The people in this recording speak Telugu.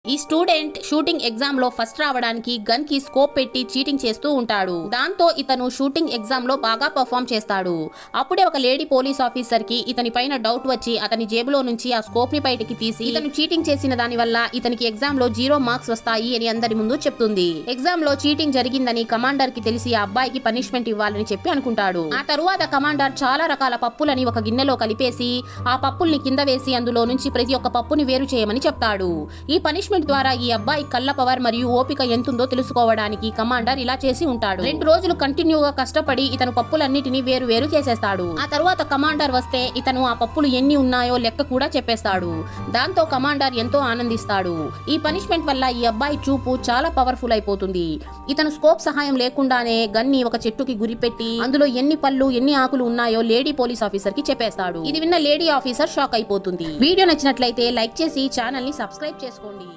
ఈ స్టూడెంట్ షూటింగ్ ఎగ్జామ్ లో ఫస్ట్ రావడానికి గన్ కి స్కోప్ పెట్టి చీటింగ్ చేస్తూ ఉంటాడు. దాంతో ఇతను షూటింగ్ ఎగ్జామ్ లో బాగా పర్ఫామ్ చేస్తాడు. అప్పుడే ఒక లేడీ పోలీస్ ఆఫీసర్ కి ఇతని పైన డౌట్ వచ్చి అతని జేబులో నుంచి ఆ స్కోప్ ని బయటికి తీసి ఇతను చీటింగ్ చేసిన దాని వల్ల ఇతనికి ఎగ్జామ్ లో 0 మార్క్స్ వస్తాయి అని అందరి ముందు చెప్తుంది. ఎగ్జామ్ లో చీటింగ్ జరిగిందని కమాండర్ కి తెలిసి ఆ అబ్బాయికి పనిష్మెంట్ ఇవ్వాలని చెప్పి అనుకుంటాడు. ఆ తరువాత కమాండర్ చాలా రకాల పప్పులని ఒక గిన్నెలో కలిపేసి ఆ పప్పుల్ని కింద వేసి అందులో నుంచి ప్రతి ఒక్క పప్పుని వేరు చేయమని చెప్తాడు. ఈ పనిష్మెంట్ ద్వారా ఈ అబ్బాయి కళ్ళ పవర్ మరియు ఓపిక ఎంతుందో తెలుసుకోవడానికి కమాండర్ ఇలా చేసి ఉంటాడు. 2 రోజులు కంటిన్యూగా కష్టపడి ఇతను పప్పులన్నిటిని వేరు వేరు చేసేస్తాడు. ఆ తర్వాత కమాండర్ వస్తే ఇతను ఆ పప్పులు ఎన్ని ఉన్నాయో లెక్క కూడా చెప్పేస్తాడు. దాంతో కమాండర్ ఎంతో ఆనందిస్తాడు. ఈ పనిష్మెంట్ వల్ల ఈ అబ్బాయి చూపు చాలా పవర్ఫుల్ అయిపోతుంది. ఇతను స్కోప్ సహాయం లేకుండానే గన్ని ఒక చెట్టుకి గురిపెట్టి అందులో ఎన్ని పళ్ళు ఎన్ని ఆకులు ఉన్నాయో లేడీ పోలీస్ ఆఫీసర్ కి చెప్పేస్తాడు. ఇది విన్న లేడీ ఆఫీసర్ షాక్ అయిపోతుంది. వీడియో నచ్చినట్లయితే లైక్ చేసి ఛానల్ ని సబ్స్క్రైబ్ చేసుకోండి.